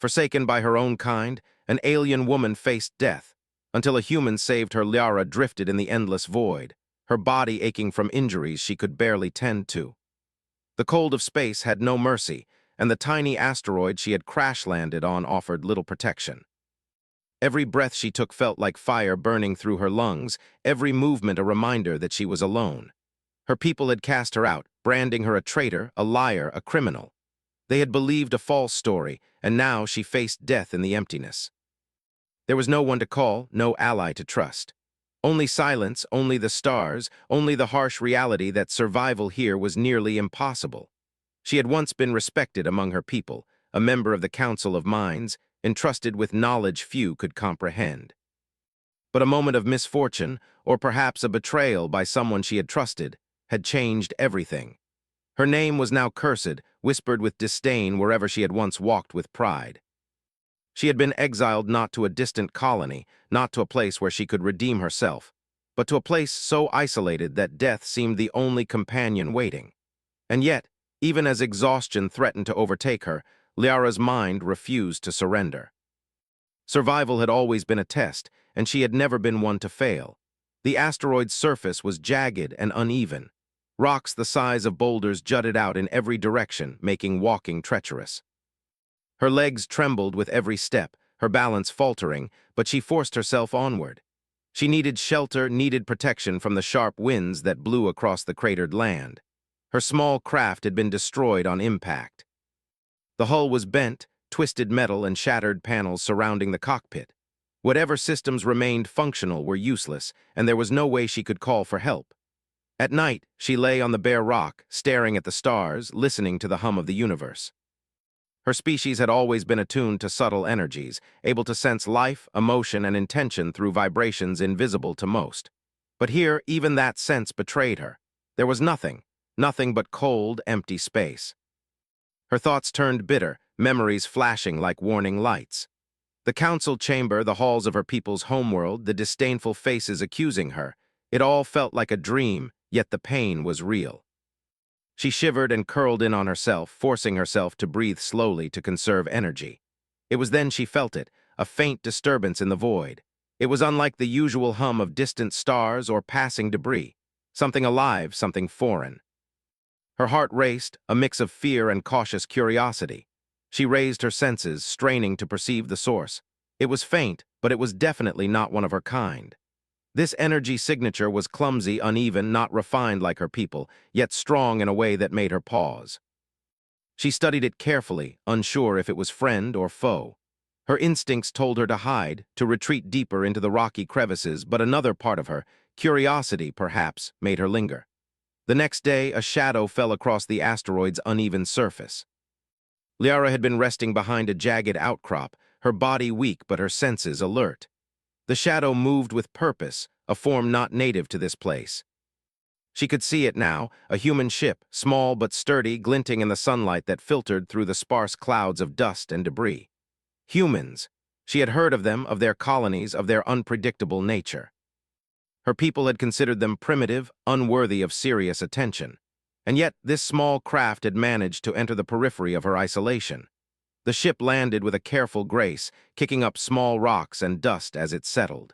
Forsaken by her own kind, an alien woman faced death. Until a human saved her, Liara drifted in the endless void, her body aching from injuries she could barely tend to. The cold of space had no mercy, and the tiny asteroid she had crash-landed on offered little protection. Every breath she took felt like fire burning through her lungs, every movement a reminder that she was alone. Her people had cast her out, branding her a traitor, a liar, a criminal. They had believed a false story, and now she faced death in the emptiness. There was no one to call, no ally to trust. Only silence, only the stars, only the harsh reality that survival here was nearly impossible. She had once been respected among her people, a member of the Council of Minds, entrusted with knowledge few could comprehend. But a moment of misfortune, or perhaps a betrayal by someone she had trusted, had changed everything. Her name was now cursed, whispered with disdain wherever she had once walked with pride. She had been exiled not to a distant colony, not to a place where she could redeem herself, but to a place so isolated that death seemed the only companion waiting. And yet, even as exhaustion threatened to overtake her, Liara's mind refused to surrender. Survival had always been a test, and she had never been one to fail. The asteroid's surface was jagged and uneven. Rocks the size of boulders jutted out in every direction, making walking treacherous. Her legs trembled with every step, her balance faltering, but she forced herself onward. She needed shelter, needed protection from the sharp winds that blew across the cratered land. Her small craft had been destroyed on impact. The hull was bent, twisted metal and shattered panels surrounding the cockpit. Whatever systems remained functional were useless, and there was no way she could call for help. At night, she lay on the bare rock, staring at the stars, listening to the hum of the universe. Her species had always been attuned to subtle energies, able to sense life, emotion, and intention through vibrations invisible to most. But here, even that sense betrayed her. There was nothing but cold, empty space. Her thoughts turned bitter, memories flashing like warning lights. The council chamber, the halls of her people's homeworld, the disdainful faces accusing her, it all felt like a dream, yet the pain was real. She shivered and curled in on herself, forcing herself to breathe slowly to conserve energy. It was then she felt it, a faint disturbance in the void. It was unlike the usual hum of distant stars or passing debris. Something alive, something foreign. Her heart raced, a mix of fear and cautious curiosity. She raised her senses, straining to perceive the source. It was faint, but it was definitely not one of her kind. This energy signature was clumsy, uneven, not refined like her people, yet strong in a way that made her pause. She studied it carefully, unsure if it was friend or foe. Her instincts told her to hide, to retreat deeper into the rocky crevices, but another part of her, curiosity perhaps, made her linger. The next day, a shadow fell across the asteroid's uneven surface. Liara had been resting behind a jagged outcrop, her body weak but her senses alert. The shadow moved with purpose, a form not native to this place. She could see it now, a human ship, small but sturdy, glinting in the sunlight that filtered through the sparse clouds of dust and debris. Humans. She had heard of them, of their colonies, of their unpredictable nature. Her people had considered them primitive, unworthy of serious attention. And yet this small craft had managed to enter the periphery of her isolation. The ship landed with a careful grace, kicking up small rocks and dust as it settled.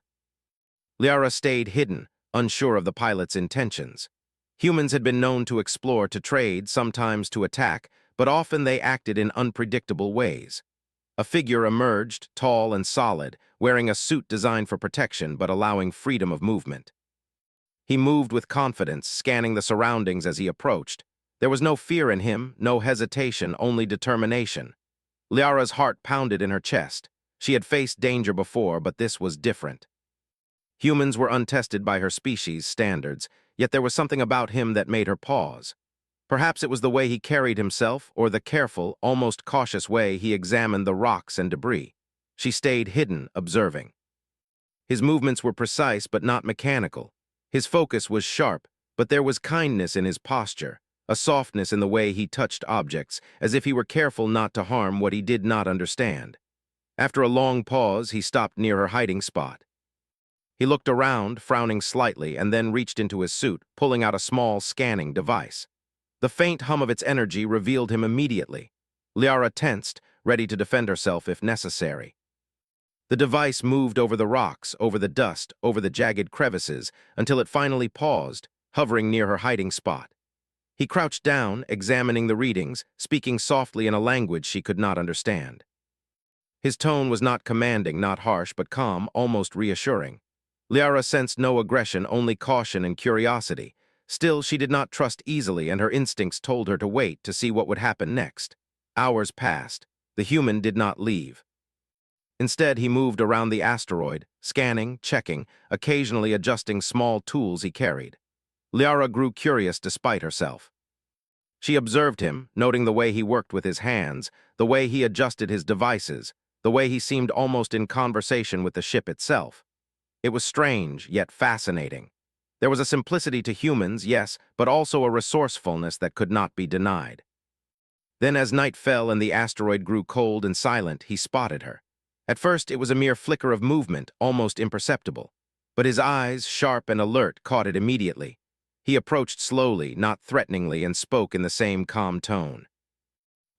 Liara stayed hidden, unsure of the pilot's intentions. Humans had been known to explore, to trade, sometimes to attack, but often they acted in unpredictable ways. A figure emerged, tall and solid, wearing a suit designed for protection but allowing freedom of movement. He moved with confidence, scanning the surroundings as he approached. There was no fear in him, no hesitation, only determination. Liara's heart pounded in her chest. She had faced danger before, but this was different. Humans were untested by her species' standards, yet there was something about him that made her pause. Perhaps it was the way he carried himself, or the careful, almost cautious way he examined the rocks and debris. She stayed hidden, observing. His movements were precise but not mechanical. His focus was sharp, but there was kindness in his posture, a softness in the way he touched objects, as if he were careful not to harm what he did not understand. After a long pause, he stopped near her hiding spot. He looked around, frowning slightly, and then reached into his suit, pulling out a small scanning device. The faint hum of its energy revealed him immediately. Liara tensed, ready to defend herself if necessary. The device moved over the rocks, over the dust, over the jagged crevices, until it finally paused, hovering near her hiding spot. He crouched down, examining the readings, speaking softly in a language she could not understand. His tone was not commanding, not harsh, but calm, almost reassuring. Liara sensed no aggression, only caution and curiosity. Still, she did not trust easily, and her instincts told her to wait to see what would happen next. Hours passed. The human did not leave. Instead, he moved around the asteroid, scanning, checking, occasionally adjusting small tools he carried. Liara grew curious despite herself. She observed him, noting the way he worked with his hands, the way he adjusted his devices, the way he seemed almost in conversation with the ship itself. It was strange, yet fascinating. There was a simplicity to humans, yes, but also a resourcefulness that could not be denied. Then as night fell and the asteroid grew cold and silent, he spotted her. At first, it was a mere flicker of movement, almost imperceptible. But his eyes, sharp and alert, caught it immediately. He approached slowly, not threateningly, and spoke in the same calm tone.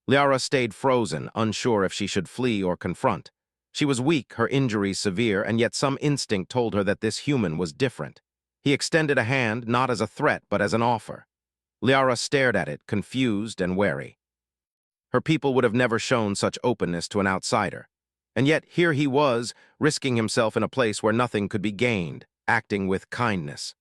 Liara stayed frozen, unsure if she should flee or confront. She was weak, her injuries severe, and yet some instinct told her that this human was different. He extended a hand, not as a threat, but as an offer. Liara stared at it, confused and wary. Her people would have never shown such openness to an outsider. And yet here he was, risking himself in a place where nothing could be gained, acting with kindness.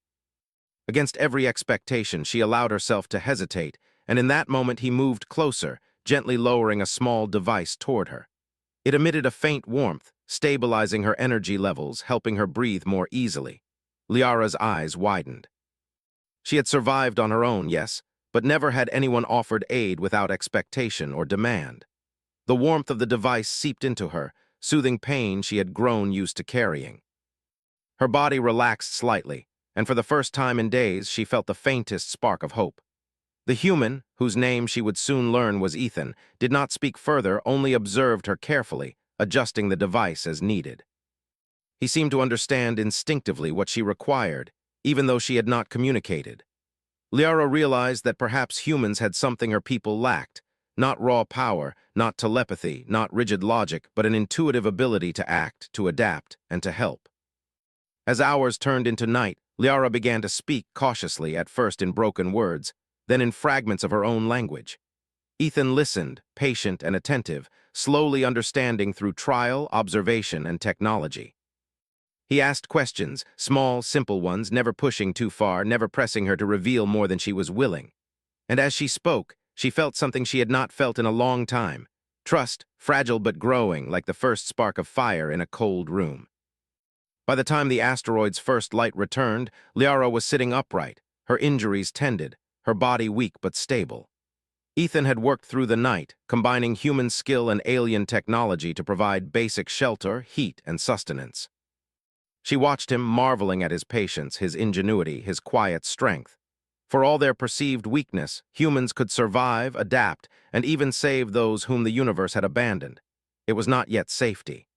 Against every expectation, she allowed herself to hesitate, and in that moment he moved closer, gently lowering a small device toward her. It emitted a faint warmth, stabilizing her energy levels, helping her breathe more easily. Liara's eyes widened. She had survived on her own, yes, but never had anyone offered aid without expectation or demand. The warmth of the device seeped into her, soothing pain she had grown used to carrying. Her body relaxed slightly, and for the first time in days she felt the faintest spark of hope. The human, whose name she would soon learn was Ethan, did not speak further, only observed her carefully, adjusting the device as needed. He seemed to understand instinctively what she required, even though she had not communicated. Liara realized that perhaps humans had something her people lacked, not raw power, not telepathy, not rigid logic, but an intuitive ability to act, to adapt, and to help. As hours turned into night, Liara began to speak cautiously, at first in broken words, then in fragments of her own language. Ethan listened, patient and attentive, slowly understanding through trial, observation, and technology. He asked questions, small, simple ones, never pushing too far, never pressing her to reveal more than she was willing. And as she spoke, she felt something she had not felt in a long time. Trust, fragile but growing, like the first spark of fire in a cold room. By the time the asteroid's first light returned, Liara was sitting upright, her injuries tended, her body weak but stable. Ethan had worked through the night, combining human skill and alien technology to provide basic shelter, heat, and sustenance. She watched him, marveling at his patience, his ingenuity, his quiet strength. For all their perceived weakness, humans could survive, adapt, and even save those whom the universe had abandoned. It was not yet safety.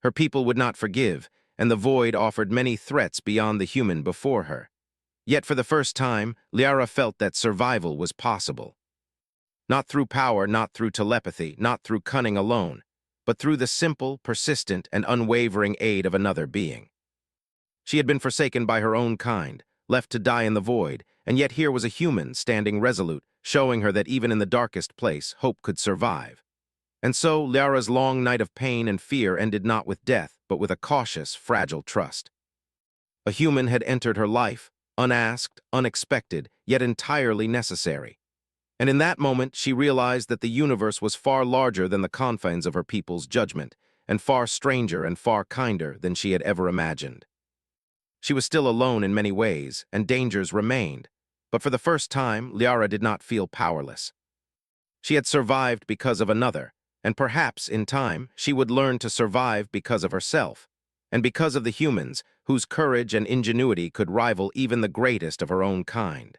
Her people would not forgive, and the void offered many threats beyond the human before her. Yet for the first time, Liara felt that survival was possible. Not through power, not through telepathy, not through cunning alone, but through the simple, persistent, and unwavering aid of another being. She had been forsaken by her own kind, left to die in the void, and yet here was a human standing resolute, showing her that even in the darkest place, hope could survive. And so, Liara's long night of pain and fear ended not with death, but with a cautious, fragile trust. A human had entered her life, unasked, unexpected, yet entirely necessary. And in that moment, she realized that the universe was far larger than the confines of her people's judgment, and far stranger and far kinder than she had ever imagined. She was still alone in many ways, and dangers remained, but for the first time, Liara did not feel powerless. She had survived because of another, and perhaps, in time, she would learn to survive because of herself, and because of the humans, whose courage and ingenuity could rival even the greatest of her own kind.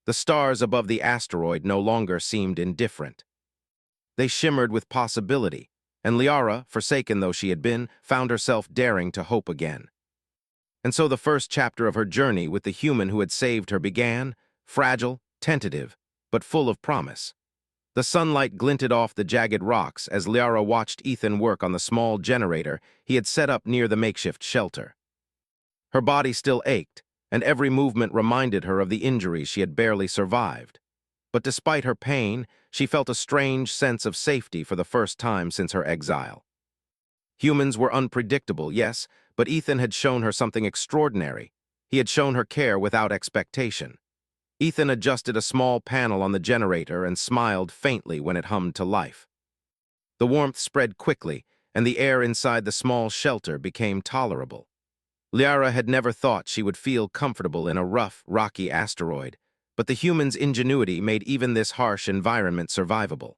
The stars above the asteroid no longer seemed indifferent. They shimmered with possibility, and Liara, forsaken though she had been, found herself daring to hope again. And so the first chapter of her journey with the human who had saved her began, fragile, tentative, but full of promise. The sunlight glinted off the jagged rocks as Liara watched Ethan work on the small generator he had set up near the makeshift shelter. Her body still ached, and every movement reminded her of the injuries she had barely survived. But despite her pain, she felt a strange sense of safety for the first time since her exile. Humans were unpredictable, yes, but Ethan had shown her something extraordinary. He had shown her care without expectation. Ethan adjusted a small panel on the generator and smiled faintly when it hummed to life. The warmth spread quickly, and the air inside the small shelter became tolerable. Liara had never thought she would feel comfortable in a rough, rocky asteroid, but the human's ingenuity made even this harsh environment survivable.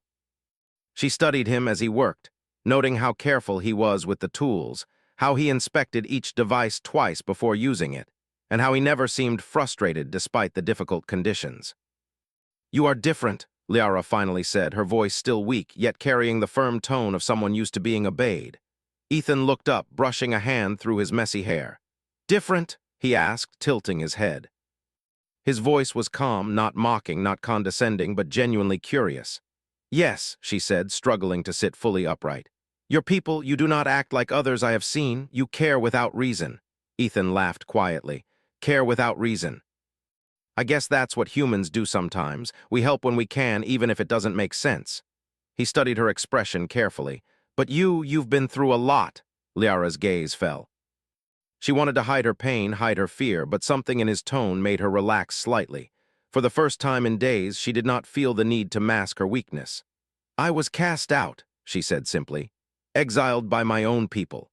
She studied him as he worked, noting how careful he was with the tools, how he inspected each device twice before using it, and how he never seemed frustrated despite the difficult conditions. "You are different," Liara finally said, her voice still weak, yet carrying the firm tone of someone used to being obeyed. Ethan looked up, brushing a hand through his messy hair. "Different?" he asked, tilting his head. His voice was calm, not mocking, not condescending, but genuinely curious. "Yes," she said, struggling to sit fully upright. "Your people, you do not act like others I have seen. You care without reason." Ethan laughed quietly. "Care without reason. I guess that's what humans do sometimes. We help when we can, even if it doesn't make sense." He studied her expression carefully. "But you've been through a lot." Liara's gaze fell. She wanted to hide her pain, hide her fear, but something in his tone made her relax slightly. For the first time in days, she did not feel the need to mask her weakness. "I was cast out," she said simply, "exiled by my own people.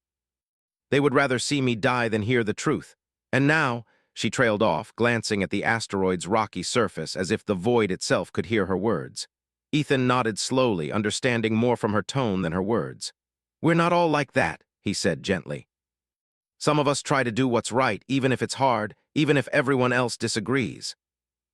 They would rather see me die than hear the truth. And now," she trailed off, glancing at the asteroid's rocky surface as if the void itself could hear her words. Ethan nodded slowly, understanding more from her tone than her words. "We're not all like that," he said gently. "Some of us try to do what's right, even if it's hard, even if everyone else disagrees."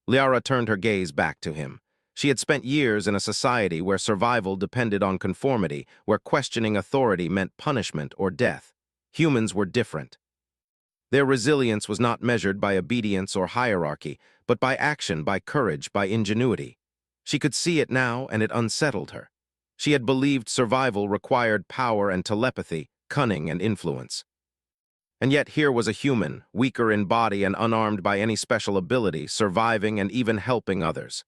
Liara turned her gaze back to him. She had spent years in a society where survival depended on conformity, where questioning authority meant punishment or death. Humans were different. Their resilience was not measured by obedience or hierarchy, but by action, by courage, by ingenuity. She could see it now, and it unsettled her. She had believed survival required power and telepathy, cunning and influence. And yet here was a human, weaker in body and unarmed by any special ability, surviving and even helping others.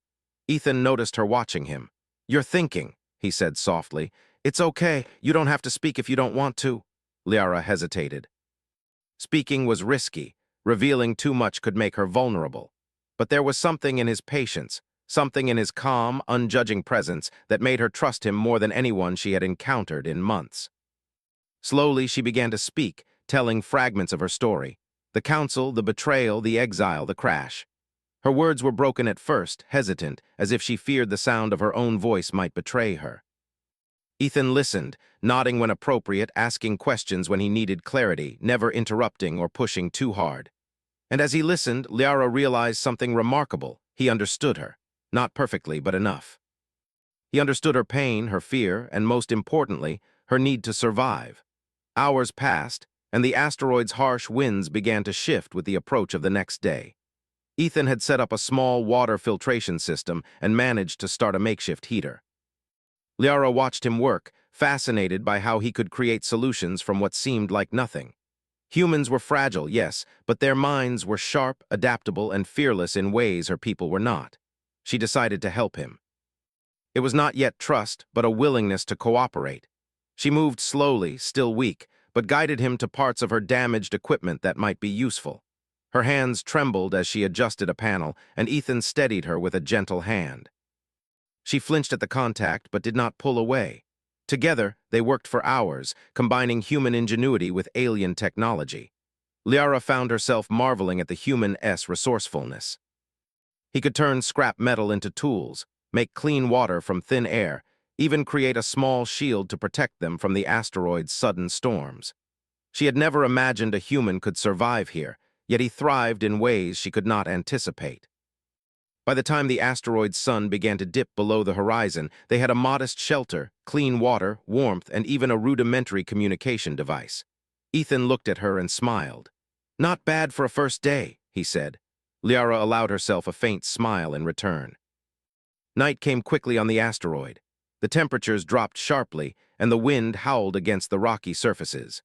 Ethan noticed her watching him. "You're thinking," he said softly. "It's okay, you don't have to speak if you don't want to." Liara hesitated. Speaking was risky. Revealing too much could make her vulnerable. But there was something in his patience, something in his calm, unjudging presence that made her trust him more than anyone she had encountered in months. Slowly she began to speak, telling fragments of her story. The council, the betrayal, the exile, the crash. Her words were broken at first, hesitant, as if she feared the sound of her own voice might betray her. Ethan listened, nodding when appropriate, asking questions when he needed clarity, never interrupting or pushing too hard. And as he listened, Liara realized something remarkable. He understood her. Not perfectly, but enough. He understood her pain, her fear, and most importantly, her need to survive. Hours passed, and the asteroid's harsh winds began to shift with the approach of the next day. Ethan had set up a small water filtration system and managed to start a makeshift heater. Liara watched him work, fascinated by how he could create solutions from what seemed like nothing. Humans were fragile, yes, but their minds were sharp, adaptable, and fearless in ways her people were not. She decided to help him. It was not yet trust, but a willingness to cooperate. She moved slowly, still weak, but guided him to parts of her damaged equipment that might be useful. Her hands trembled as she adjusted a panel, and Ethan steadied her with a gentle hand. She flinched at the contact, but did not pull away. Together, they worked for hours, combining human ingenuity with alien technology. Liara found herself marveling at the human-s resourcefulness. He could turn scrap metal into tools, make clean water from thin air, even create a small shield to protect them from the asteroid's sudden storms. She had never imagined a human could survive here, yet he thrived in ways she could not anticipate. By the time the asteroid's sun began to dip below the horizon, they had a modest shelter, clean water, warmth, and even a rudimentary communication device. Ethan looked at her and smiled. "Not bad for a first day," he said. Liara allowed herself a faint smile in return. Night came quickly on the asteroid. The temperatures dropped sharply, and the wind howled against the rocky surfaces.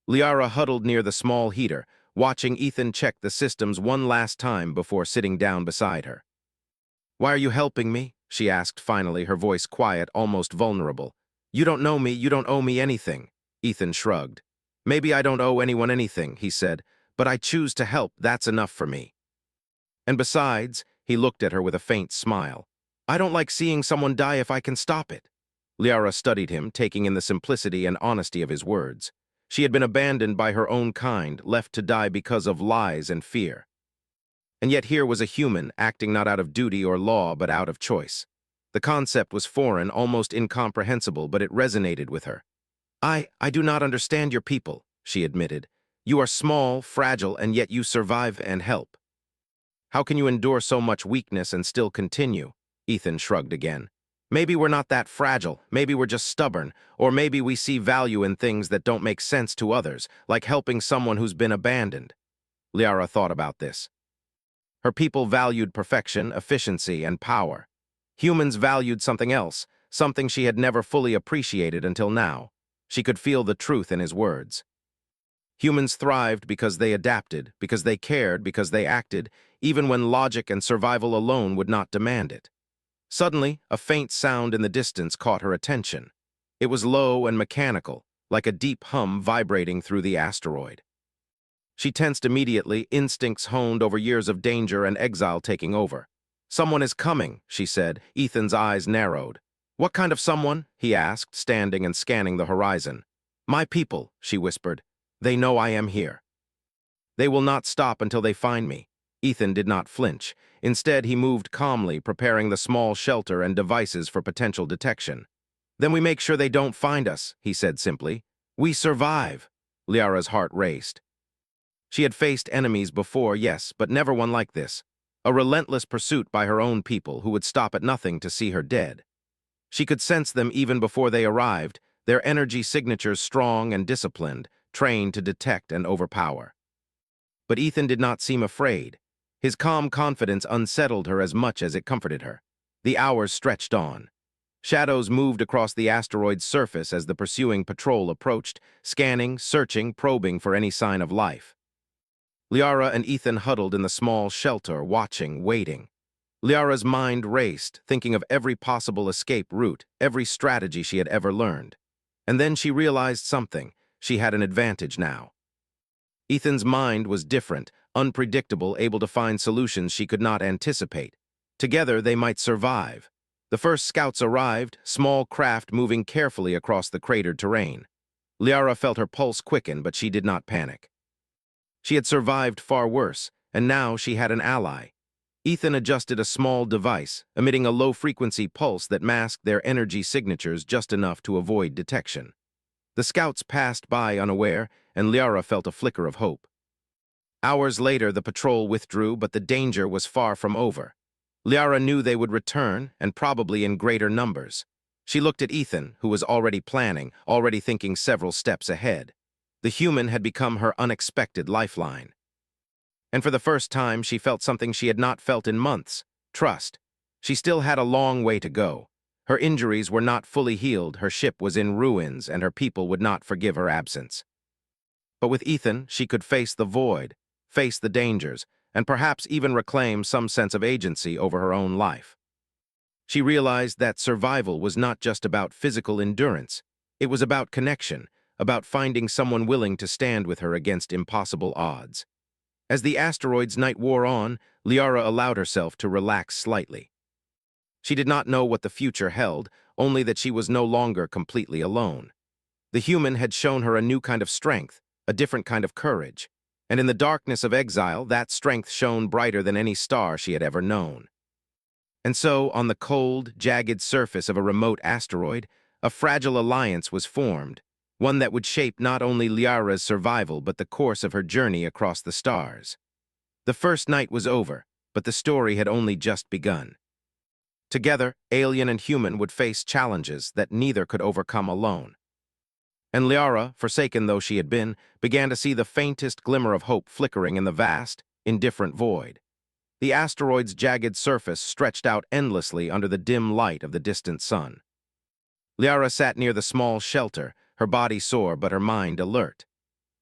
Liara huddled near the small heater, watching Ethan check the systems one last time before sitting down beside her. "Why are you helping me?" she asked finally, her voice quiet, almost vulnerable. "You don't know me, you don't owe me anything." Ethan shrugged. "Maybe I don't owe anyone anything," he said, "but I choose to help, that's enough for me. And besides," he looked at her with a faint smile, "I don't like seeing someone die if I can stop it." Liara studied him, taking in the simplicity and honesty of his words. She had been abandoned by her own kind, left to die because of lies and fear. And yet here was a human, acting not out of duty or law, but out of choice. The concept was foreign, almost incomprehensible, but it resonated with her. I do not understand your people," she admitted. "You are small, fragile, and yet you survive and help. How can you endure so much weakness and still continue?" Ethan shrugged again. "Maybe we're not that fragile, maybe we're just stubborn, or maybe we see value in things that don't make sense to others, like helping someone who's been abandoned." Liara thought about this. Her people valued perfection, efficiency, and power. Humans valued something else, something she had never fully appreciated until now. She could feel the truth in his words. Humans thrived because they adapted, because they cared, because they acted, even when logic and survival alone would not demand it. Suddenly, a faint sound in the distance caught her attention. It was low and mechanical, like a deep hum vibrating through the asteroid. She tensed immediately, instincts honed over years of danger and exile taking over. "Someone is coming," she said. Ethan's eyes narrowed. "What kind of someone?" he asked, standing and scanning the horizon. "My people," she whispered. "They know I am here. They will not stop until they find me." Ethan did not flinch. Instead, he moved calmly, preparing the small shelter and devices for potential detection. "Then we make sure they don't find us," he said simply. "We survive." Liara's heart raced. She had faced enemies before, yes, but never one like this. A relentless pursuit by her own people who would stop at nothing to see her dead. She could sense them even before they arrived, their energy signatures strong and disciplined, trained to detect and overpower. But Ethan did not seem afraid. His calm confidence unsettled her as much as it comforted her. The hours stretched on. Shadows moved across the asteroid's surface as the pursuing patrol approached, scanning, searching, probing for any sign of life. Liara and Ethan huddled in the small shelter, watching, waiting. Liara's mind raced, thinking of every possible escape route, every strategy she had ever learned. And then she realized something. She had an advantage now. Ethan's mind was different, unpredictable, able to find solutions she could not anticipate. Together, they might survive. The first scouts arrived, small craft moving carefully across the cratered terrain. Liara felt her pulse quicken, but she did not panic. She had survived far worse, and now she had an ally. Ethan adjusted a small device, emitting a low-frequency pulse that masked their energy signatures just enough to avoid detection. The scouts passed by unaware, and Liara felt a flicker of hope. Hours later, the patrol withdrew, but the danger was far from over. Liara knew they would return, and probably in greater numbers. She looked at Ethan, who was already planning, already thinking several steps ahead. The human had become her unexpected lifeline. And for the first time, she felt something she had not felt in months: trust. She still had a long way to go. Her injuries were not fully healed, her ship was in ruins, and her people would not forgive her absence. But with Ethan, she could face the void, face the dangers, and perhaps even reclaim some sense of agency over her own life. She realized that survival was not just about physical endurance. It was about connection, about finding someone willing to stand with her against impossible odds. As the asteroid's night wore on, Liara allowed herself to relax slightly. She did not know what the future held, only that she was no longer completely alone. The human had shown her a new kind of strength, a different kind of courage, and in the darkness of exile, that strength shone brighter than any star she had ever known. And so, on the cold, jagged surface of a remote asteroid, a fragile alliance was formed, one that would shape not only Liara's survival but the course of her journey across the stars. The first night was over, but the story had only just begun. Together, alien and human would face challenges that neither could overcome alone. And Liara, forsaken though she had been, began to see the faintest glimmer of hope flickering in the vast, indifferent void. The asteroid's jagged surface stretched out endlessly under the dim light of the distant sun. Liara sat near the small shelter, her body sore but her mind alert.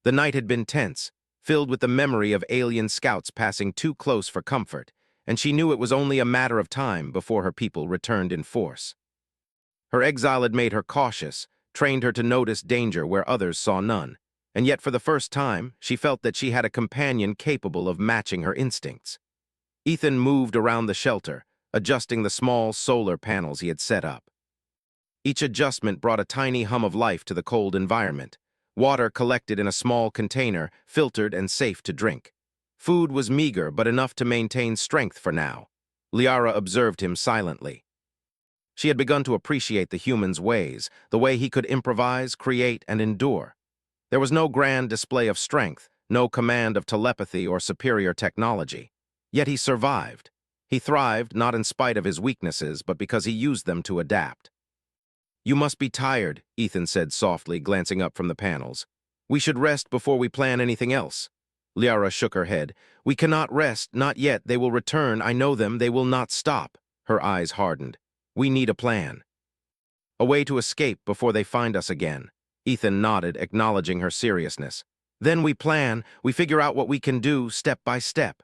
The night had been tense, filled with the memory of alien scouts passing too close for comfort, and she knew it was only a matter of time before her people returned in force. Her exile had made her cautious, trained her to notice danger where others saw none, and yet for the first time she felt that she had a companion capable of matching her instincts. Ethan moved around the shelter, adjusting the small solar panels he had set up. Each adjustment brought a tiny hum of life to the cold environment. Water collected in a small container, filtered and safe to drink. Food was meager but enough to maintain strength for now. Liara observed him silently. She had begun to appreciate the human's ways, the way he could improvise, create, and endure. There was no grand display of strength, no command of telepathy or superior technology. Yet he survived. He thrived not in spite of his weaknesses, but because he used them to adapt. "You must be tired," Ethan said softly, glancing up from the panels. "We should rest before we plan anything else." Liara shook her head. "We cannot rest, not yet. They will return. I know them. They will not stop." Her eyes hardened. "We need a plan. A way to escape before they find us again." Ethan nodded, acknowledging her seriousness. "Then we plan. We figure out what we can do, step by step."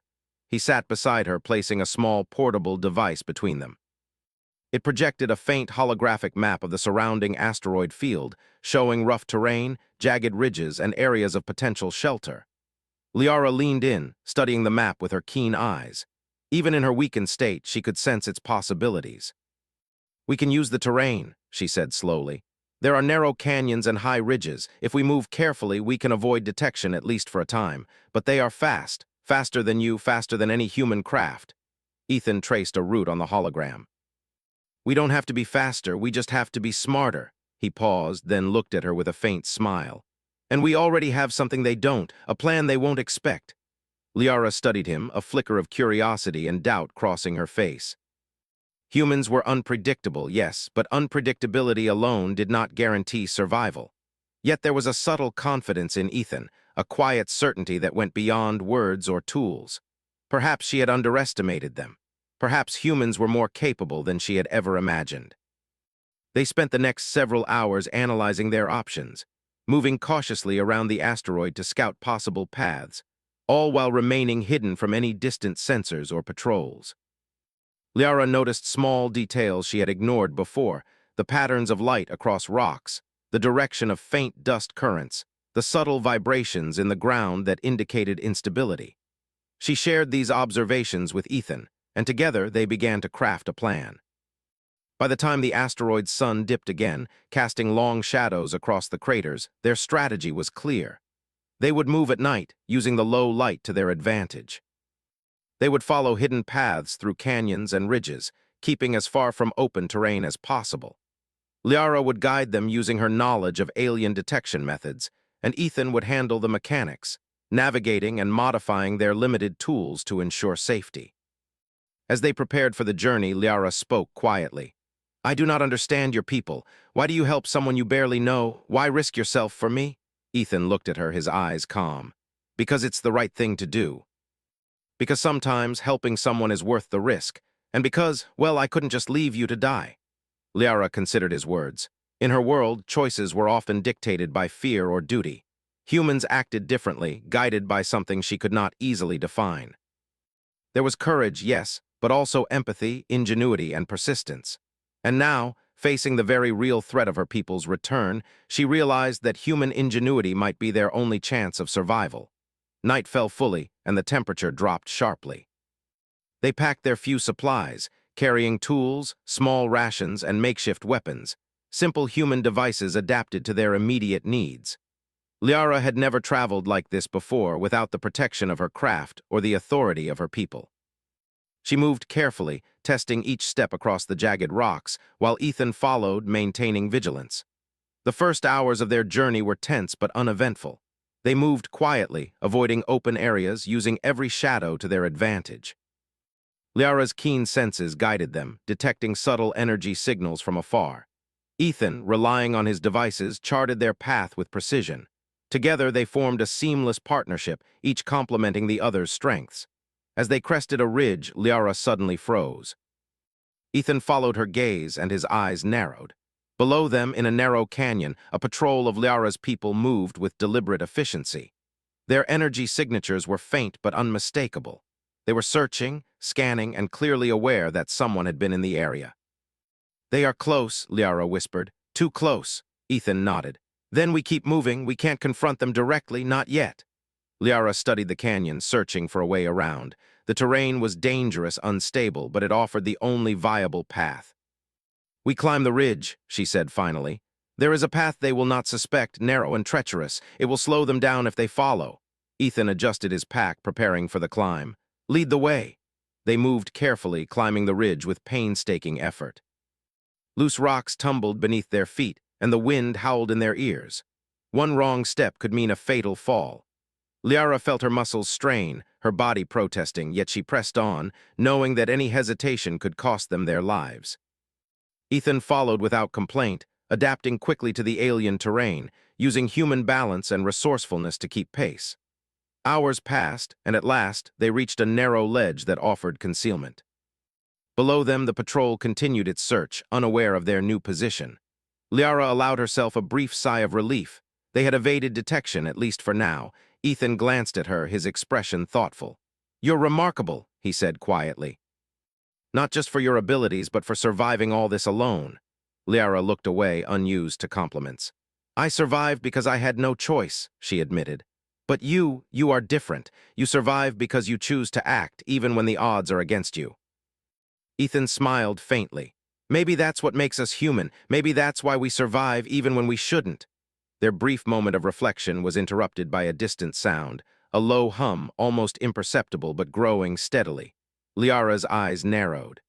He sat beside her, placing a small portable device between them. It projected a faint holographic map of the surrounding asteroid field, showing rough terrain, jagged ridges, and areas of potential shelter. Liara leaned in, studying the map with her keen eyes. Even in her weakened state, she could sense its possibilities. "We can use the terrain," she said slowly. "There are narrow canyons and high ridges. If we move carefully, we can avoid detection, at least for a time. But they are fast, faster than you, faster than any human craft." Ethan traced a route on the hologram. "We don't have to be faster, we just have to be smarter." He paused, then looked at her with a faint smile. "And we already have something they don't, a plan they won't expect." Liara studied him, a flicker of curiosity and doubt crossing her face. Humans were unpredictable, yes, but unpredictability alone did not guarantee survival. Yet there was a subtle confidence in Ethan, a quiet certainty that went beyond words or tools. Perhaps she had underestimated them. Perhaps humans were more capable than she had ever imagined. They spent the next several hours analyzing their options, moving cautiously around the asteroid to scout possible paths, all while remaining hidden from any distant sensors or patrols. Liara noticed small details she had ignored before, the patterns of light across rocks, the direction of faint dust currents, the subtle vibrations in the ground that indicated instability. She shared these observations with Ethan, and together they began to craft a plan. By the time the asteroid's sun dipped again, casting long shadows across the craters, their strategy was clear. They would move at night, using the low light to their advantage. They would follow hidden paths through canyons and ridges, keeping as far from open terrain as possible. Liara would guide them using her knowledge of alien detection methods, and Ethan would handle the mechanics, navigating and modifying their limited tools to ensure safety. As they prepared for the journey, Liara spoke quietly. "I do not understand your people. Why do you help someone you barely know? Why risk yourself for me?" Ethan looked at her, his eyes calm. "Because it's the right thing to do. Because sometimes helping someone is worth the risk. And because, well, I couldn't just leave you to die." Liara considered his words. In her world, choices were often dictated by fear or duty. Humans acted differently, guided by something she could not easily define. There was courage, yes, but also empathy, ingenuity, and persistence. And now, facing the very real threat of her people's return, she realized that human ingenuity might be their only chance of survival. Night fell fully, and the temperature dropped sharply. They packed their few supplies, carrying tools, small rations, and makeshift weapons, simple human devices adapted to their immediate needs. Liara had never traveled like this before without the protection of her craft or the authority of her people. She moved carefully, testing each step across the jagged rocks, while Ethan followed, maintaining vigilance. The first hours of their journey were tense but uneventful. They moved quietly, avoiding open areas, using every shadow to their advantage. Liara's keen senses guided them, detecting subtle energy signals from afar. Ethan, relying on his devices, charted their path with precision. Together, they formed a seamless partnership, each complementing the other's strengths. As they crested a ridge, Liara suddenly froze. Ethan followed her gaze and his eyes narrowed. Below them, in a narrow canyon, a patrol of Liara's people moved with deliberate efficiency. Their energy signatures were faint but unmistakable. They were searching, scanning, and clearly aware that someone had been in the area. "They are close," Liara whispered. "Too close." Ethan nodded. "Then we keep moving. We can't confront them directly, not yet." Liara studied the canyon, searching for a way around. The terrain was dangerous, unstable, but it offered the only viable path. "We climb the ridge," she said finally. "There is a path they will not suspect, narrow and treacherous. It will slow them down if they follow." Ethan adjusted his pack, preparing for the climb. "Lead the way." They moved carefully, climbing the ridge with painstaking effort. Loose rocks tumbled beneath their feet, and the wind howled in their ears. One wrong step could mean a fatal fall. Liara felt her muscles strain, her body protesting, yet she pressed on, knowing that any hesitation could cost them their lives. Ethan followed without complaint, adapting quickly to the alien terrain, using human balance and resourcefulness to keep pace. Hours passed, and at last they reached a narrow ledge that offered concealment. Below them, the patrol continued its search, unaware of their new position. Liara allowed herself a brief sigh of relief. They had evaded detection, at least for now. Ethan glanced at her, his expression thoughtful. "You're remarkable," he said quietly. "Not just for your abilities, but for surviving all this alone." Liara looked away, unused to compliments. "I survived because I had no choice," she admitted. "But you are different. You survive because you choose to act, even when the odds are against you." Ethan smiled faintly. "Maybe that's what makes us human. Maybe that's why we survive even when we shouldn't." Their brief moment of reflection was interrupted by a distant sound, a low hum, almost imperceptible but growing steadily. Liara's eyes narrowed.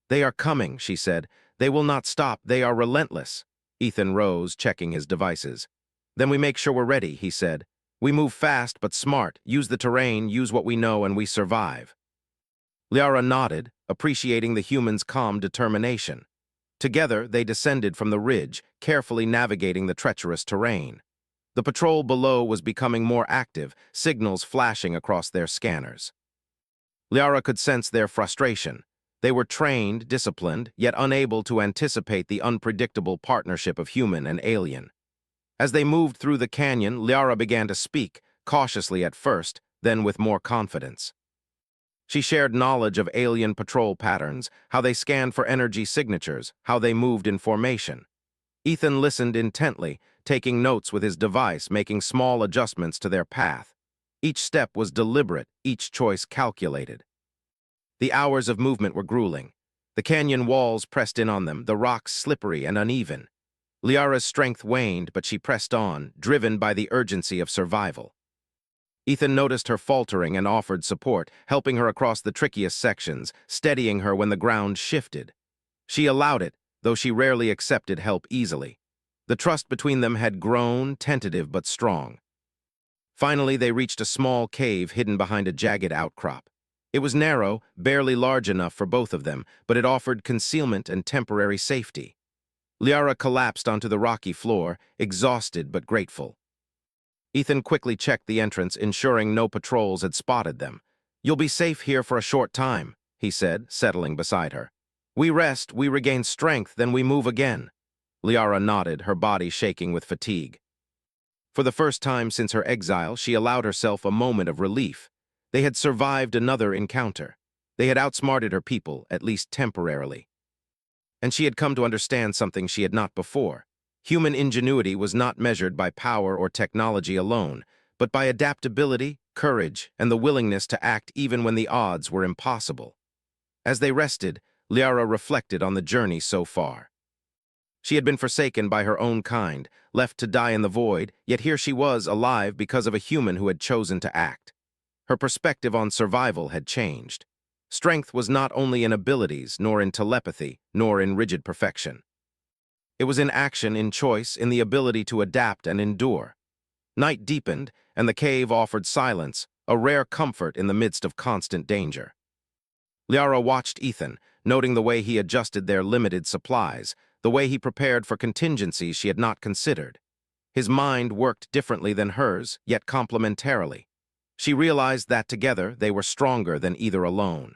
"They are coming," she said. "They will not stop. They are relentless." Ethan rose, checking his devices. "Then we make sure we're ready," he said. "We move fast but smart, use the terrain, use what we know, and we survive." Liara nodded, appreciating the human's calm determination. Together, they descended from the ridge, carefully navigating the treacherous terrain. The patrol below was becoming more active, signals flashing across their scanners. Liara could sense their frustration. They were trained, disciplined, yet unable to anticipate the unpredictable partnership of human and alien. As they moved through the canyon, Liara began to speak, cautiously at first, then with more confidence. She shared knowledge of alien patrol patterns, how they scanned for energy signatures, how they moved in formation. Ethan listened intently, taking notes with his device, making small adjustments to their path. Each step was deliberate, each choice calculated. The hours of movement were grueling. The canyon walls pressed in on them, the rocks slippery and uneven. Liara's strength waned, but she pressed on, driven by the urgency of survival. Ethan noticed her faltering and offered support, helping her across the trickiest sections, steadying her when the ground shifted. She allowed it, though she rarely accepted help easily. The trust between them had grown, tentative but strong. Finally, they reached a small cave hidden behind a jagged outcrop. It was narrow, barely large enough for both of them, but it offered concealment and temporary safety. Liara collapsed onto the rocky floor, exhausted but grateful. Ethan quickly checked the entrance, ensuring no patrols had spotted them. "You'll be safe here for a short time," he said, settling beside her. "We rest, we regain strength, then we move again." Liara nodded, her body shaking with fatigue. For the first time since her exile, she allowed herself a moment of relief. They had survived another encounter. They had outsmarted her people, at least temporarily. And she had come to understand something she had not before. Human ingenuity was not measured by power or technology alone, but by adaptability, courage, and the willingness to act even when the odds were impossible. As they rested, Liara reflected on the journey so far. She had been forsaken by her own kind, left to die in the void, yet here she was, alive because of a human who had chosen to act. Her perspective on survival had changed. Strength was not only in abilities, nor in telepathy, nor in rigid perfection. It was in action, in choice, in the ability to adapt and endure. Night deepened, and the cave offered silence, a rare comfort in the midst of constant danger. Liara watched Ethan, noting the way he adjusted their limited supplies, the way he prepared for contingencies she had not considered. His mind worked differently than hers, yet complementarily. She realized that together they were stronger than either alone.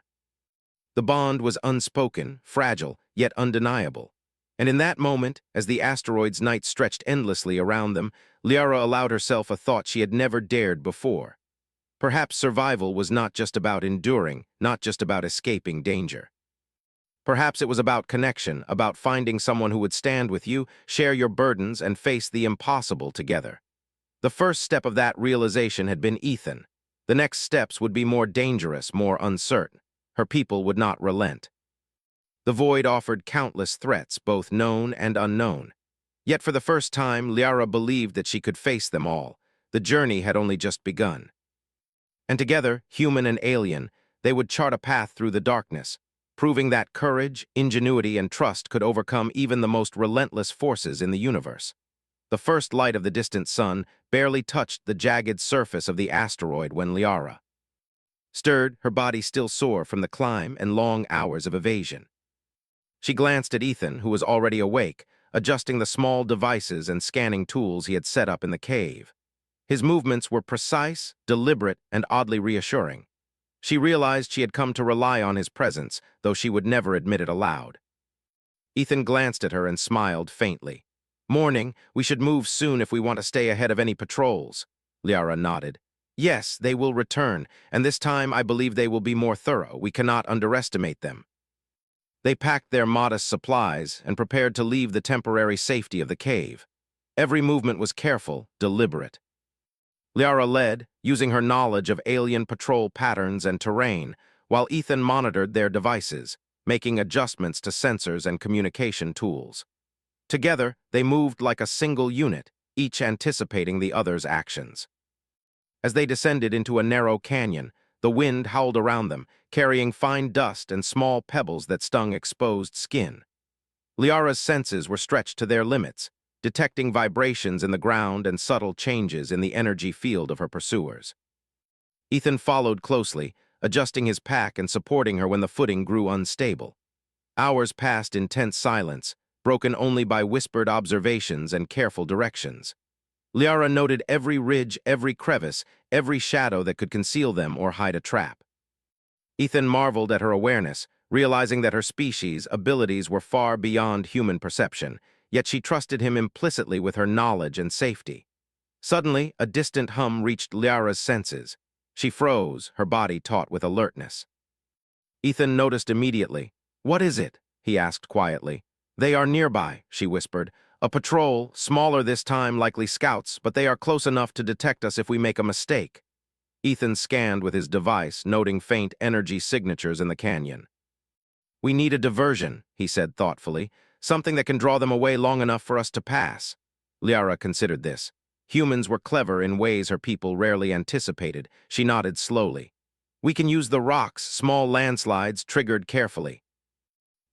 The bond was unspoken, fragile, yet undeniable. And in that moment, as the asteroid's night stretched endlessly around them, Liara allowed herself a thought she had never dared before. Perhaps survival was not just about enduring, not just about escaping danger. Perhaps it was about connection, about finding someone who would stand with you, share your burdens, and face the impossible together. The first step of that realization had been Ethan. The next steps would be more dangerous, more uncertain. Her people would not relent. The void offered countless threats, both known and unknown. Yet for the first time, Liara believed that she could face them all. The journey had only just begun. And together, human and alien, they would chart a path through the darkness, proving that courage, ingenuity, and trust could overcome even the most relentless forces in the universe. The first light of the distant sun barely touched the jagged surface of the asteroid when Liara stirred, her body still sore from the climb and long hours of evasion. She glanced at Ethan, who was already awake, adjusting the small devices and scanning tools he had set up in the cave. His movements were precise, deliberate, and oddly reassuring. She realized she had come to rely on his presence, though she would never admit it aloud. Ethan glanced at her and smiled faintly. "Morning, we should move soon if we want to stay ahead of any patrols." Liara nodded. "Yes, they will return, and this time I believe they will be more thorough. We cannot underestimate them." They packed their modest supplies and prepared to leave the temporary safety of the cave. Every movement was careful, deliberate. Liara led, using her knowledge of alien patrol patterns and terrain, while Ethan monitored their devices, making adjustments to sensors and communication tools. Together, they moved like a single unit, each anticipating the other's actions. As they descended into a narrow canyon, the wind howled around them, carrying fine dust and small pebbles that stung exposed skin. Liara's senses were stretched to their limits, detecting vibrations in the ground and subtle changes in the energy field of her pursuers. Ethan followed closely, adjusting his pack and supporting her when the footing grew unstable. Hours passed in tense silence, broken only by whispered observations and careful directions. Liara noted every ridge, every crevice, every shadow that could conceal them or hide a trap. Ethan marveled at her awareness, realizing that her species' abilities were far beyond human perception, yet she trusted him implicitly with her knowledge and safety. Suddenly, a distant hum reached Liara's senses. She froze, her body taut with alertness. Ethan noticed immediately. "What is it?" he asked quietly. "They are nearby," she whispered. "A patrol, smaller this time, likely scouts, but they are close enough to detect us if we make a mistake." Ethan scanned with his device, noting faint energy signatures in the canyon. "We need a diversion," he said thoughtfully, "something that can draw them away long enough for us to pass." Liara considered this. Humans were clever in ways her people rarely anticipated. She nodded slowly. "We can use the rocks, small landslides triggered carefully.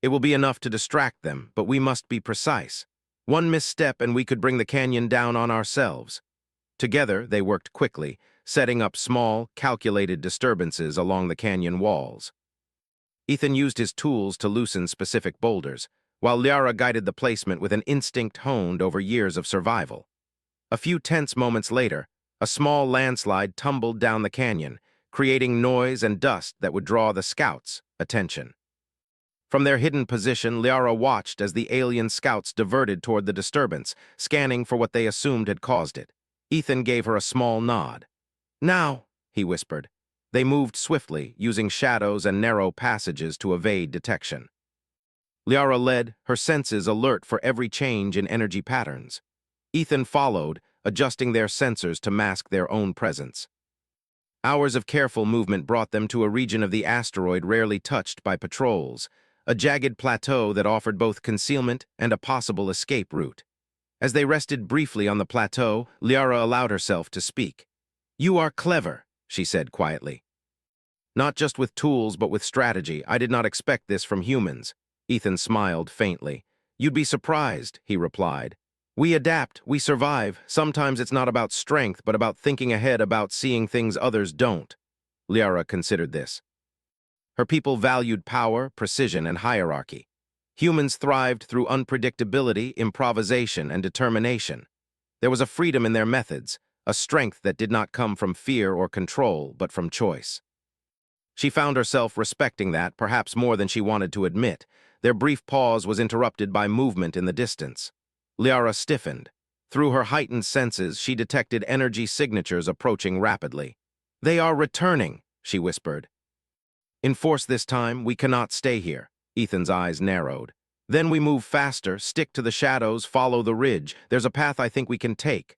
It will be enough to distract them, but we must be precise. One misstep and we could bring the canyon down on ourselves." Together, they worked quickly, setting up small, calculated disturbances along the canyon walls. Ethan used his tools to loosen specific boulders, while Liara guided the placement with an instinct honed over years of survival. A few tense moments later, a small landslide tumbled down the canyon, creating noise and dust that would draw the scouts' attention. From their hidden position, Liara watched as the alien scouts diverted toward the disturbance, scanning for what they assumed had caused it. Ethan gave her a small nod. "Now," he whispered. They moved swiftly, using shadows and narrow passages to evade detection. Liara led, her senses alert for every change in energy patterns. Ethan followed, adjusting their sensors to mask their own presence. Hours of careful movement brought them to a region of the asteroid rarely touched by patrols, a jagged plateau that offered both concealment and a possible escape route. As they rested briefly on the plateau, Liara allowed herself to speak. "You are clever," she said quietly. "Not just with tools, but with strategy. I did not expect this from humans." Ethan smiled faintly. "You'd be surprised," he replied. "We adapt, we survive. Sometimes it's not about strength, but about thinking ahead, about seeing things others don't." Liara considered this. Her people valued power, precision, and hierarchy. Humans thrived through unpredictability, improvisation, and determination. There was a freedom in their methods, a strength that did not come from fear or control, but from choice. She found herself respecting that, perhaps more than she wanted to admit. Their brief pause was interrupted by movement in the distance. Liara stiffened. Through her heightened senses, she detected energy signatures approaching rapidly. "They are returning," she whispered. "Enforce this time, we cannot stay here." Ethan's eyes narrowed. "Then we move faster, stick to the shadows, follow the ridge. There's a path I think we can take."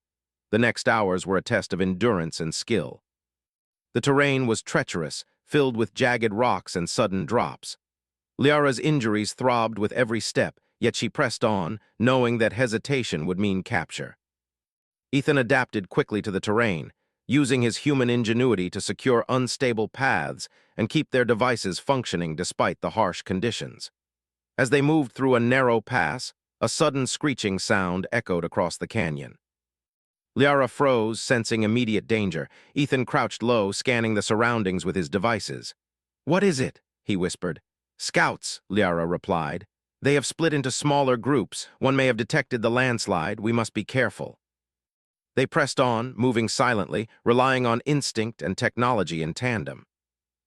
The next hours were a test of endurance and skill. The terrain was treacherous, filled with jagged rocks and sudden drops. Liara's injuries throbbed with every step, yet she pressed on, knowing that hesitation would mean capture. Ethan adapted quickly to the terrain, using his human ingenuity to secure unstable paths and keep their devices functioning despite the harsh conditions. As they moved through a narrow pass, a sudden screeching sound echoed across the canyon. Liara froze, sensing immediate danger. Ethan crouched low, scanning the surroundings with his devices. "What is it?" he whispered. "Scouts," Liara replied. "They have split into smaller groups. One may have detected the landslide. We must be careful." They pressed on, moving silently, relying on instinct and technology in tandem.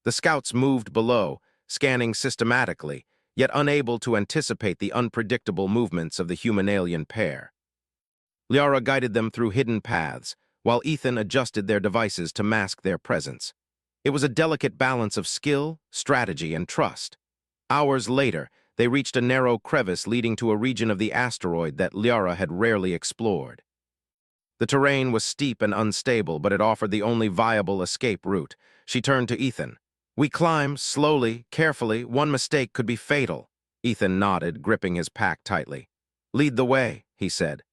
The scouts moved below, scanning systematically, yet unable to anticipate the unpredictable movements of the human-alien pair. Liara guided them through hidden paths, while Ethan adjusted their devices to mask their presence. It was a delicate balance of skill, strategy, and trust. Hours later, they reached a narrow crevice leading to a region of the asteroid that Liara had rarely explored. The terrain was steep and unstable, but it offered the only viable escape route. She turned to Ethan. "We climb, slowly, carefully. One mistake could be fatal." Ethan nodded, gripping his pack tightly. "Lead the way," he said.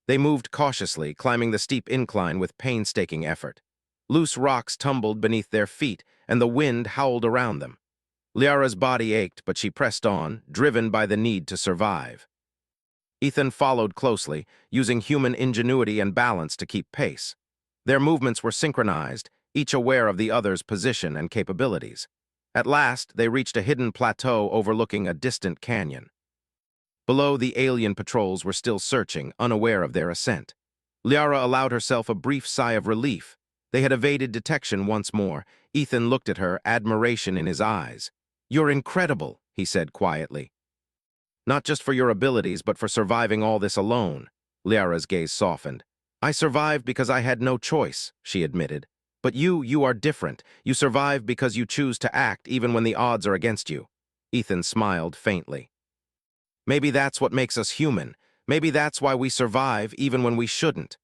They moved cautiously, climbing the steep incline with painstaking effort. Loose rocks tumbled beneath their feet, and the wind howled around them. Liara's body ached, but she pressed on, driven by the need to survive. Ethan followed closely, using human ingenuity and balance to keep pace. Their movements were synchronized, each aware of the other's position and capabilities. At last, they reached a hidden plateau overlooking a distant canyon. Below, the alien patrols were still searching, unaware of their ascent. Liara allowed herself a brief sigh of relief. They had evaded detection once more. Ethan looked at her, admiration in his eyes. "You're incredible," he said quietly. "Not just for your abilities, but for surviving all this alone." Liara's gaze softened. "I survived because I had no choice," she admitted. "But you are different. You survive because you choose to act even when the odds are against you." Ethan smiled faintly. "Maybe that's what makes us human. Maybe that's why we survive even when we shouldn't."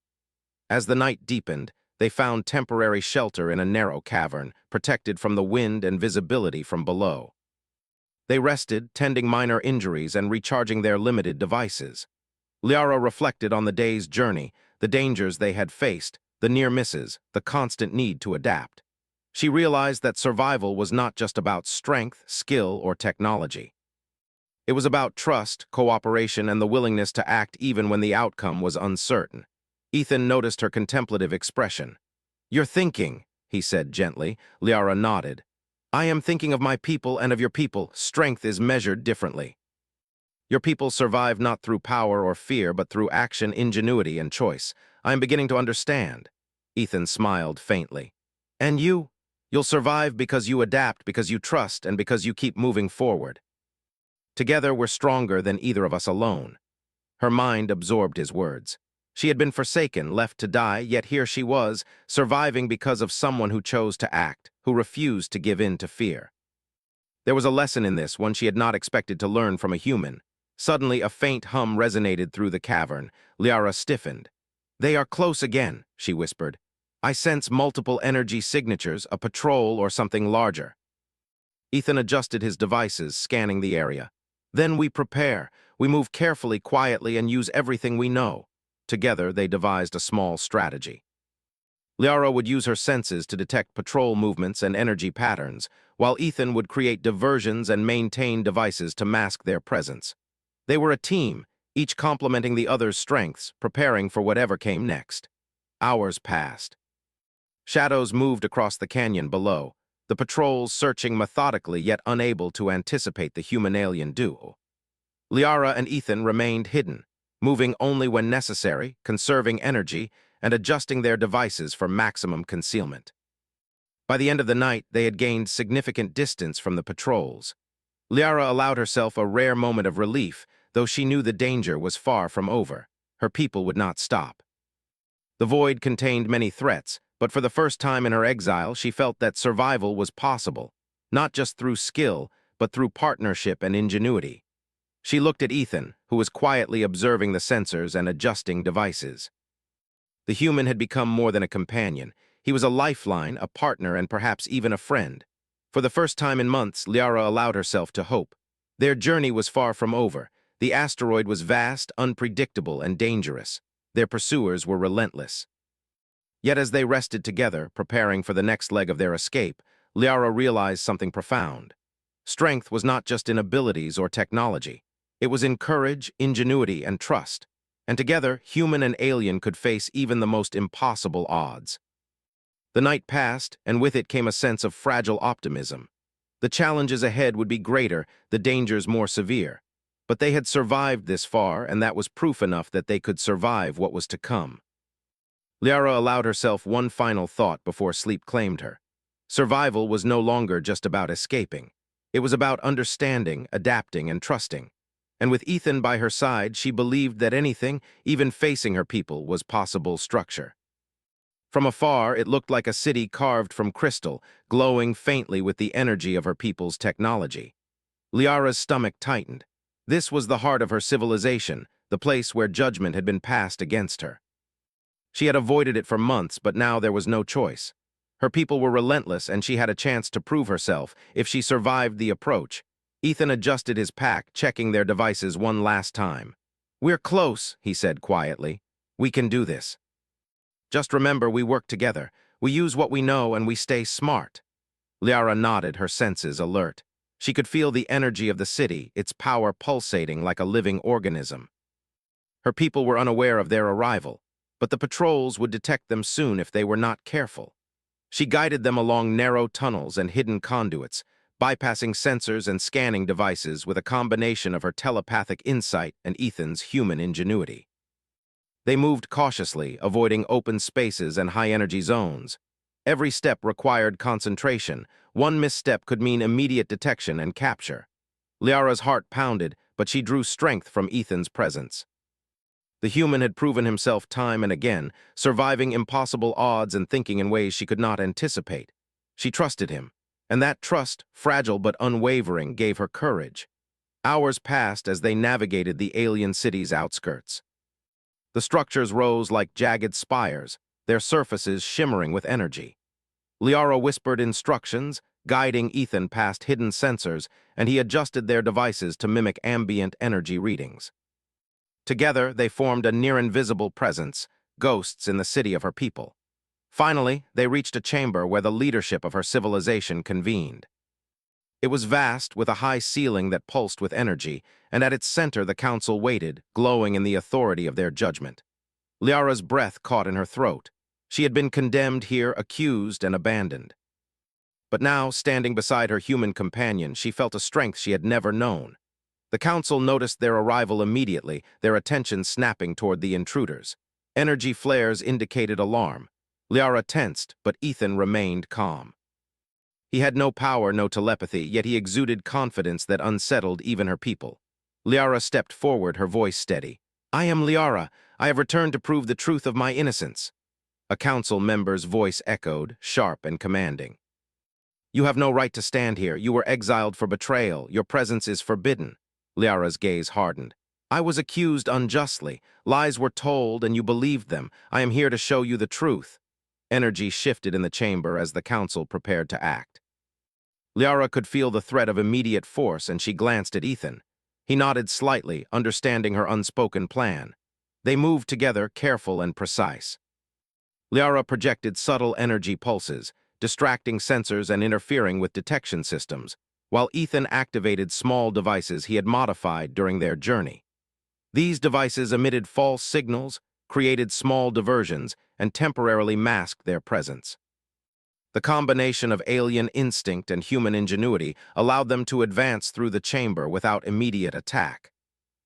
As the night deepened, they found temporary shelter in a narrow cavern, protected from the wind and visibility from below. They rested, tending minor injuries and recharging their limited devices. Liara reflected on the day's journey, the dangers they had faced, the near misses, the constant need to adapt. She realized that survival was not just about strength, skill, or technology. It was about trust, cooperation, and the willingness to act even when the outcome was uncertain. Ethan noticed her contemplative expression. "You're thinking," he said gently. Liara nodded. "I am thinking of my people and of your people. Strength is measured differently. Your people survive not through power or fear, but through action, ingenuity, and choice. I am beginning to understand." Ethan smiled faintly. "And you? You'll survive because you adapt, because you trust, and because you keep moving forward. Together, we're stronger than either of us alone." Her mind absorbed his words. She had been forsaken, left to die, yet here she was, surviving because of someone who chose to act, who refused to give in to fear. There was a lesson in this, one she had not expected to learn from a human. Suddenly, a faint hum resonated through the cavern. Liara stiffened. "They are close again," she whispered. "I sense multiple energy signatures, a patrol or something larger." Ethan adjusted his devices, scanning the area. "Then we prepare. We move carefully, quietly, and use everything we know." Together, they devised a small strategy. Liara would use her senses to detect patrol movements and energy patterns, while Ethan would create diversions and maintain devices to mask their presence. They were a team, each complementing the other's strengths, preparing for whatever came next. Hours passed. Shadows moved across the canyon below, the patrols searching methodically yet unable to anticipate the human-alien duo. Liara and Ethan remained hidden, moving only when necessary, conserving energy, and adjusting their devices for maximum concealment. By the end of the night, they had gained significant distance from the patrols. Liara allowed herself a rare moment of relief, though she knew the danger was far from over. Her people would not stop. The void contained many threats, but for the first time in her exile, she felt that survival was possible, not just through skill, but through partnership and ingenuity. She looked at Ethan, who was quietly observing the sensors and adjusting devices. The human had become more than a companion. He was a lifeline, a partner, and perhaps even a friend. For the first time in months, Liara allowed herself to hope. Their journey was far from over. The asteroid was vast, unpredictable, and dangerous. Their pursuers were relentless. Yet as they rested together, preparing for the next leg of their escape, Liara realized something profound. Strength was not just in abilities or technology. It was in courage, ingenuity, and trust. And together, human and alien could face even the most impossible odds. The night passed, and with it came a sense of fragile optimism. The challenges ahead would be greater, the dangers more severe. But they had survived this far, and that was proof enough that they could survive what was to come. Liara allowed herself one final thought before sleep claimed her. Survival was no longer just about escaping. It was about understanding, adapting, and trusting. And with Ethan by her side, she believed that anything, even facing her people, was possible structure. From afar, it looked like a city carved from crystal, glowing faintly with the energy of her people's technology. Liara's stomach tightened. This was the heart of her civilization, the place where judgment had been passed against her. She had avoided it for months, but now there was no choice. Her people were relentless, and she had a chance to prove herself if she survived the approach. Ethan adjusted his pack, checking their devices one last time. "We're close," he said quietly. "We can do this. Just remember, we work together. We use what we know, and we stay smart." Liara nodded, her senses alert. She could feel the energy of the city, its power pulsating like a living organism. Her people were unaware of their arrival, but the patrols would detect them soon if they were not careful. She guided them along narrow tunnels and hidden conduits, bypassing sensors and scanning devices with a combination of her telepathic insight and Ethan's human ingenuity. They moved cautiously, avoiding open spaces and high-energy zones. Every step required concentration. One misstep could mean immediate detection and capture. Liara's heart pounded, but she drew strength from Ethan's presence. The human had proven himself time and again, surviving impossible odds and thinking in ways she could not anticipate. She trusted him, and that trust, fragile but unwavering, gave her courage. Hours passed as they navigated the alien city's outskirts. The structures rose like jagged spires, their surfaces shimmering with energy. Liara whispered instructions, guiding Ethan past hidden sensors, and he adjusted their devices to mimic ambient energy readings. Together, they formed a near-invisible presence, ghosts in the city of her people. Finally, they reached a chamber where the leadership of her civilization convened. It was vast, with a high ceiling that pulsed with energy, and at its center the council waited, glowing in the authority of their judgment. Liara's breath caught in her throat. She had been condemned here, accused, and abandoned. But now, standing beside her human companion, she felt a strength she had never known. The council noticed their arrival immediately, their attention snapping toward the intruders. Energy flares indicated alarm. Liara tensed, but Ethan remained calm. He had no power, no telepathy, yet he exuded confidence that unsettled even her people. Liara stepped forward, her voice steady. "I am Liara. I have returned to prove the truth of my innocence." A council member's voice echoed, sharp and commanding. "You have no right to stand here. You were exiled for betrayal. Your presence is forbidden." Liara's gaze hardened. "I was accused unjustly. Lies were told, and you believed them. I am here to show you the truth." Energy shifted in the chamber as the council prepared to act. Liara could feel the threat of immediate force, and she glanced at Ethan. He nodded slightly, understanding her unspoken plan. They moved together, careful and precise. Liara projected subtle energy pulses, distracting sensors and interfering with detection systems, while Ethan activated small devices he had modified during their journey. These devices emitted false signals, created small diversions, and temporarily masked their presence. The combination of alien instinct and human ingenuity allowed them to advance through the chamber without immediate attack.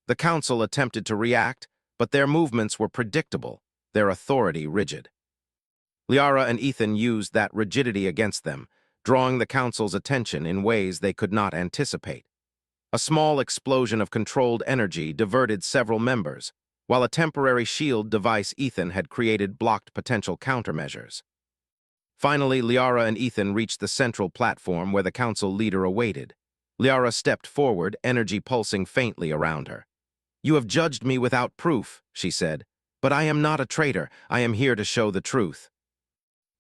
The council attempted to react, but their movements were predictable. their authority rigid. Liara and Ethan used that rigidity against them, drawing the council's attention in ways they could not anticipate. A small explosion of controlled energy diverted several members, while a temporary shield device Ethan had created blocked potential countermeasures. Finally, Liara and Ethan reached the central platform where the council leader awaited. Liara stepped forward, energy pulsing faintly around her. "You have judged me without proof," she said, "but I am not a traitor. I am here to show the truth."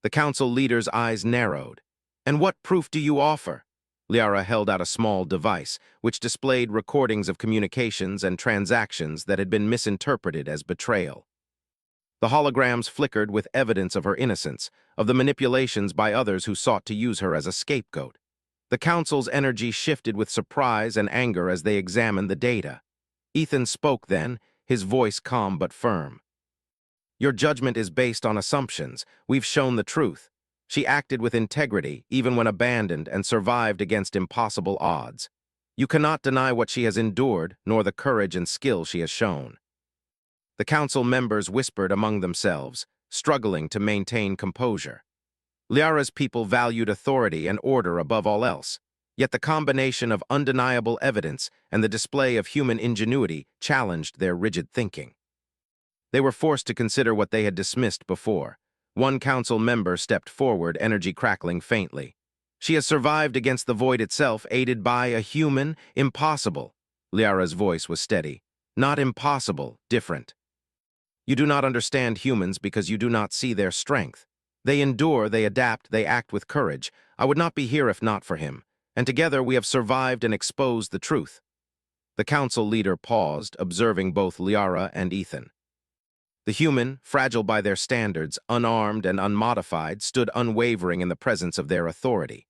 The council leader's eyes narrowed. "And what proof do you offer?" Liara held out a small device, which displayed recordings of communications and transactions that had been misinterpreted as betrayal. The holograms flickered with evidence of her innocence, of the manipulations by others who sought to use her as a scapegoat. The council's energy shifted with surprise and anger as they examined the data. Ethan spoke then, his voice calm but firm. "Your judgment is based on assumptions. We've shown the truth. She acted with integrity, even when abandoned, and survived against impossible odds. You cannot deny what she has endured, nor the courage and skill she has shown." The council members whispered among themselves, struggling to maintain composure. Liara's people valued authority and order above all else, yet the combination of undeniable evidence and the display of human ingenuity challenged their rigid thinking. They were forced to consider what they had dismissed before. One council member stepped forward, energy crackling faintly. "She has survived against the void itself, aided by a human. Impossible." Liara's voice was steady. "Not impossible, different. You do not understand humans because you do not see their strength. They endure, they adapt, they act with courage. I would not be here if not for him. And together we have survived and exposed the truth." The council leader paused, observing both Liara and Ethan. The human, fragile by their standards, unarmed and unmodified, stood unwavering in the presence of their authority.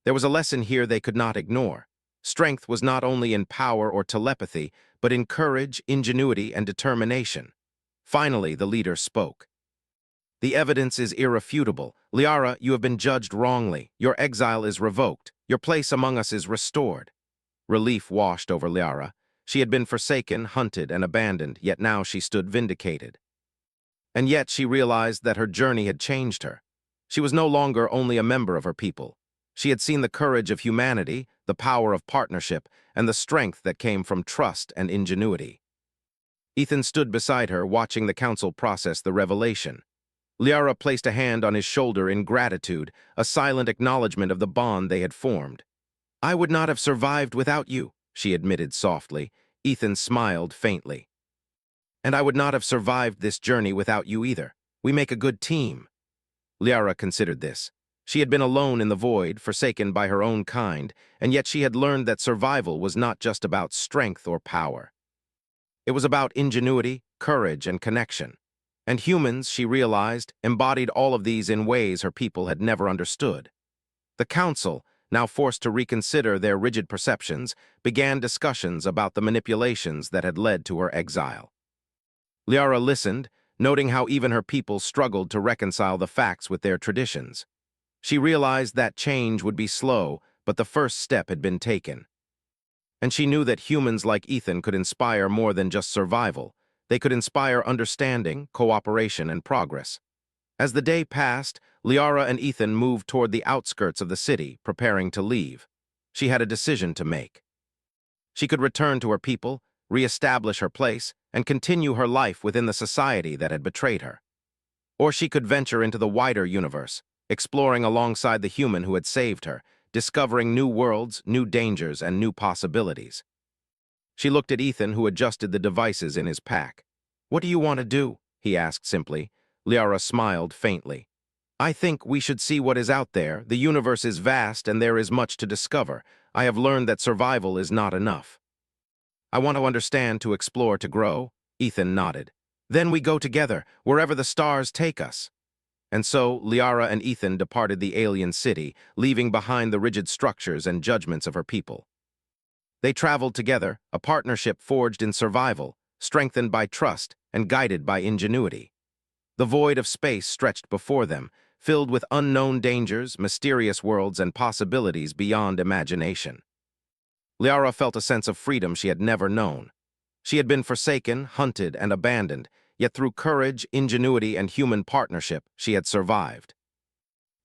There was a lesson here they could not ignore. Strength was not only in power or telepathy, but in courage, ingenuity, and determination. Finally, the leader spoke. "The evidence is irrefutable. Liara, you have been judged wrongly. Your exile is revoked. Your place among us is restored." Relief washed over Liara. She had been forsaken, hunted, and abandoned, yet now she stood vindicated. And yet she realized that her journey had changed her. She was no longer only a member of her people. She had seen the courage of humanity, the power of partnership, and the strength that came from trust and ingenuity. Ethan stood beside her, watching the council process the revelation. Liara placed a hand on his shoulder in gratitude, a silent acknowledgement of the bond they had formed. "I would not have survived without you," she admitted softly. Ethan smiled faintly. "And I would not have survived this journey without you either. We make a good team." Liara considered this. She had been alone in the void, forsaken by her own kind, and yet she had learned that survival was not just about strength or power. It was about ingenuity, courage, and connection. And humans, she realized, embodied all of these in ways her people had never understood. The council, now forced to reconsider their rigid perceptions, began discussions about the manipulations that had led to her exile. Liara listened, noting how even her people struggled to reconcile the facts with their traditions. She realized that change would be slow, but the first step had been taken. And she knew that humans like Ethan could inspire more than just survival. They could inspire understanding, cooperation, and progress. As the day passed, Liara and Ethan moved toward the outskirts of the city, preparing to leave. She had a decision to make. She could return to her people, re-establish her place, and continue her life within the society that had betrayed her. Or she could venture into the wider universe, exploring alongside the human who had saved her, discovering new worlds, new dangers, and new possibilities. She looked at Ethan, who adjusted the devices in his pack. "What do you want to do?" he asked simply. Liara smiled faintly. "I think we should see what is out there. The universe is vast and there is much to discover. I have learned that survival is not enough. I want to understand, to explore, to grow." Ethan nodded. "Then we go together, wherever the stars take us." And so, Liara and Ethan departed the alien city, leaving behind the rigid structures and judgments of her people. They traveled together, a partnership forged in survival, strengthened by trust and guided by ingenuity. The void of space stretched before them, filled with unknown dangers, mysterious worlds, and possibilities beyond imagination. Liara felt a sense of freedom she had never known. She had been forsaken, hunted, and abandoned, yet through courage, ingenuity, and human partnership, she had survived.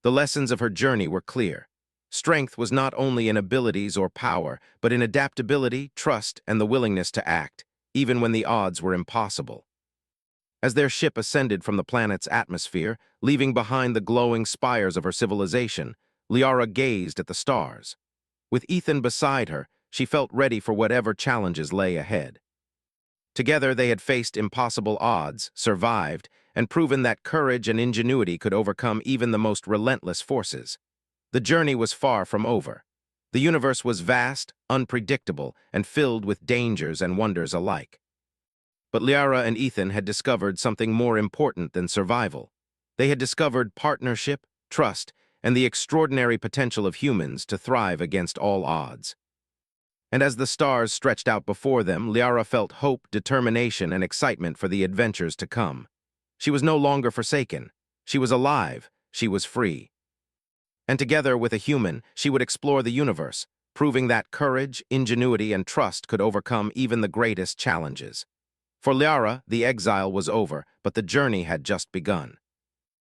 The lessons of her journey were clear. Strength was not only in abilities or power, but in adaptability, trust, and the willingness to act, even when the odds were impossible. As their ship ascended from the planet's atmosphere, leaving behind the glowing spires of her civilization, Liara gazed at the stars. With Ethan beside her, she felt ready for whatever challenges lay ahead. Together, they had faced impossible odds, survived, and proven that courage and ingenuity could overcome even the most relentless forces. The journey was far from over. The universe was vast, unpredictable, and filled with dangers and wonders alike. But Liara and Ethan had discovered something more important than survival. They had discovered partnership, trust, and the extraordinary potential of humans to thrive against all odds. And as the stars stretched out before them, Liara felt hope, determination, and excitement for the adventures to come. She was no longer forsaken. She was alive. She was free. And together with a human, she would explore the universe, proving that courage, ingenuity, and trust could overcome even the greatest challenges. For Liara, the exile was over, but the journey had just begun.